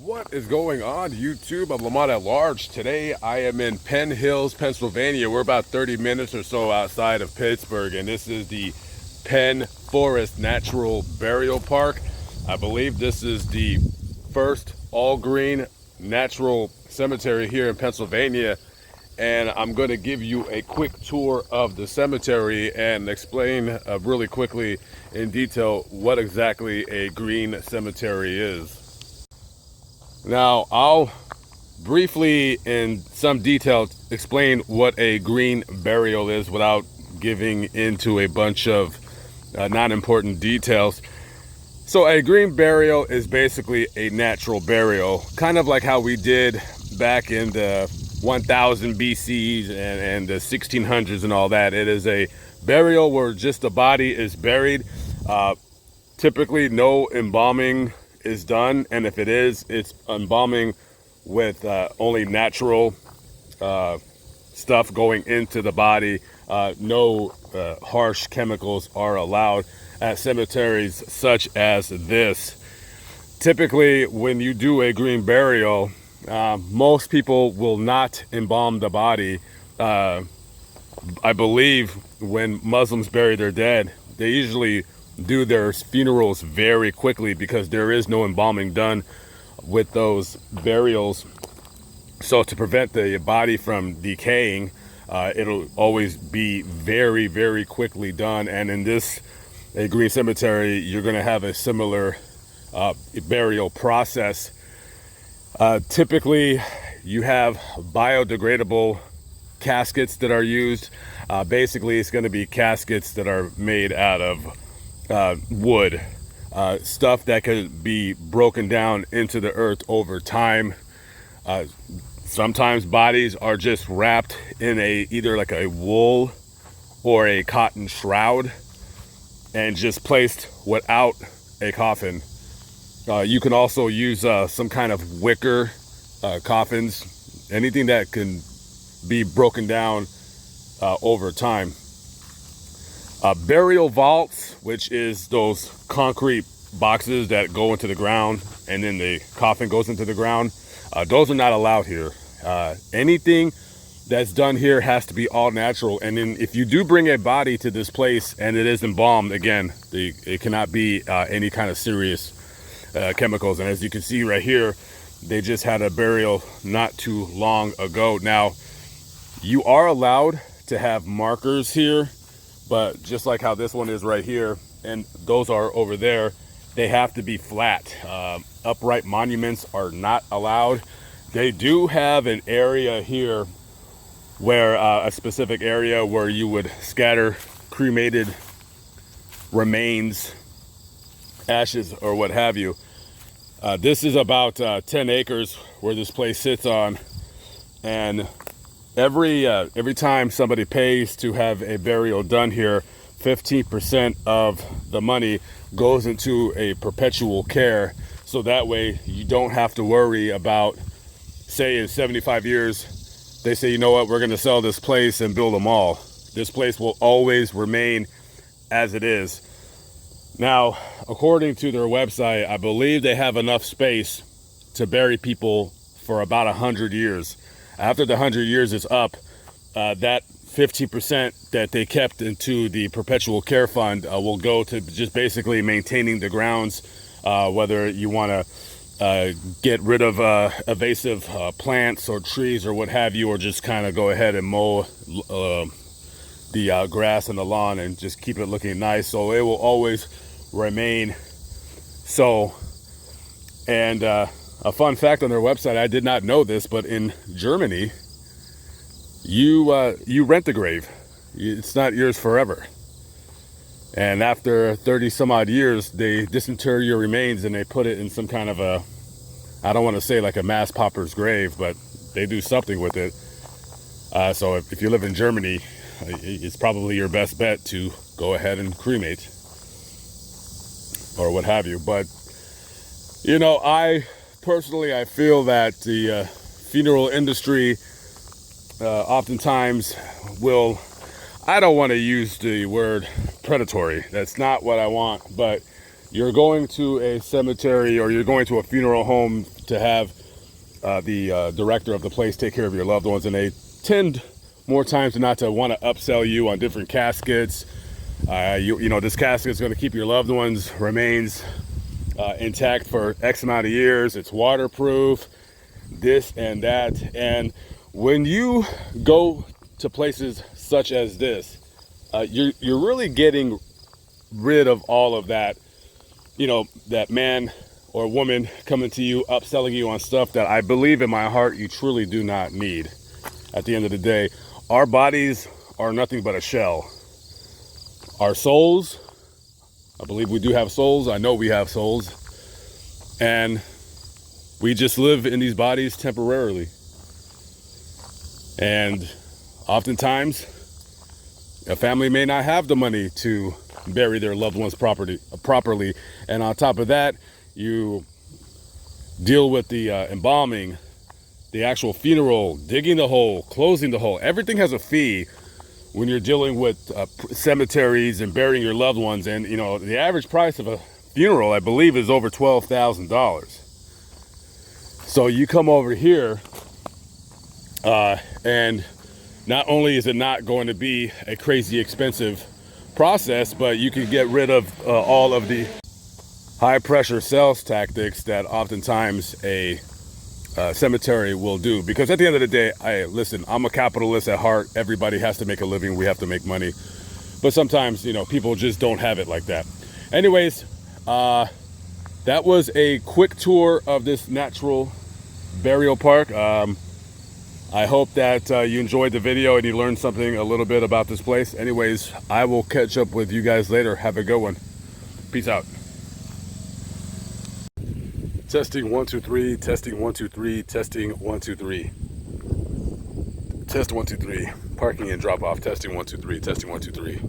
What is going on, YouTube? I'm Lamont at large. Today I am in Penn Hills, Pennsylvania. We're about 30 minutes or so outside of Pittsburgh, and this is the Penn Forest Natural Burial Park. I believe this is the first all-green natural cemetery here in Pennsylvania, and I'm going to give you a quick tour of the cemetery and explain really quickly in detail what exactly a green cemetery is. Now, I'll briefly, in some detail, explain what a green burial is without giving into a bunch of non-important details. So a green burial is basically a natural burial, kind of like how we did back in the 1000 BCs and the 1600s and all that. It is a burial where just the body is buried. Typically no embalming is done, and if it is, it's embalming with only natural stuff going into the body. No harsh chemicals are allowed at cemeteries such as this. Typically, when you do a green burial, most people will not embalm the body. I believe when Muslims bury their dead, they usually do their funerals very quickly because there is no embalming done with those burials. So to prevent the body from decaying, it'll always be very, very quickly done. And in this a green cemetery, you're going to have a similar burial process. Typically, you have biodegradable caskets that are used. Basically, it's going to be caskets that are made out of wood, stuff that could be broken down into the earth over time. Sometimes bodies are just wrapped in either like a wool or a cotton shroud and just placed without a coffin. You can also use some kind of wicker coffins, anything that can be broken down over time. Burial vaults, which is those concrete boxes that go into the ground and then the coffin goes into the ground, those are not allowed here. Anything that's done here has to be all natural. And then if you do bring a body to this place and it is embalmed, again, it cannot be any kind of serious chemicals. And as you can see right here, they just had a burial not too long ago. Now, you are allowed to have markers here, but just like how this one is right here and those are over there, they have to be flat. Upright monuments are not allowed. They do have an area here where a specific area where you would scatter cremated remains, ashes, or what have you. This is about 10 acres where this place sits on, and every time somebody pays to have a burial done here, 15% of the money goes into a perpetual care. So that way you don't have to worry about, say in 75 years, they say, you know what, we're going to sell this place and build a mall. This place will always remain as it is. Now, according to their website, I believe they have enough space to bury people for about 100 years. After the 100 years is up, that 50% that they kept into the perpetual care fund will go to just basically maintaining the grounds, whether you want to get rid of invasive plants or trees or what have you, or just kind of go ahead and mow the grass and the lawn and just keep it looking nice. So it will always remain so. And a fun fact on their website, I did not know this, but in Germany, you rent the grave. It's not yours forever. And after 30 some odd years, they disinter your remains and they put it in some kind of a, I don't want to say like a mass pauper's grave, but they do something with it. So if you live in Germany, it's probably your best bet to go ahead and cremate or what have you. But, you know, I feel that the funeral industry oftentimes will, I don't want to use the word predatory. That's not what I want, but you're going to a cemetery or you're going to a funeral home to have the director of the place take care of your loved ones, and they tend more times than not to want to upsell you on different caskets. You know, this casket is going to keep your loved ones' remains intact for X amount of years. It's waterproof, this and that. And when you go to places such as this, you're really getting rid of all of that, you know, that man or woman coming to you, upselling you on stuff that I believe in my heart you truly do not need. At the end of the day, our bodies are nothing but a shell. Our souls, I believe we do have souls. I know we have souls. And we just live in these bodies temporarily. And oftentimes, a family may not have the money to bury their loved ones properly. And on top of that, you deal with the embalming, the actual funeral, digging the hole, closing the hole. Everything has a fee when you're dealing with cemeteries and burying your loved ones. And, you know, the average price of a funeral, I believe, is over $12,000. So you come over here and not only is it not going to be a crazy expensive process, but you can get rid of all of the high pressure sales tactics that oftentimes a cemetery will do. Because at the end of the day, listen, I'm a capitalist at heart. Everybody has to make a living. We have to make money. But sometimes, you know, people just don't have it like that. Anyways, that was a quick tour of this natural burial park. I hope that you enjoyed the video and you learned something a little bit about this place. Anyways, I will catch up with you guys later. Have a good one. Peace out. Testing 1 2 3. Testing 1 2 3. Testing 1 2 3. Test 1 2 3. Parking and drop off. Testing 1 2 3. Testing 1 2 3.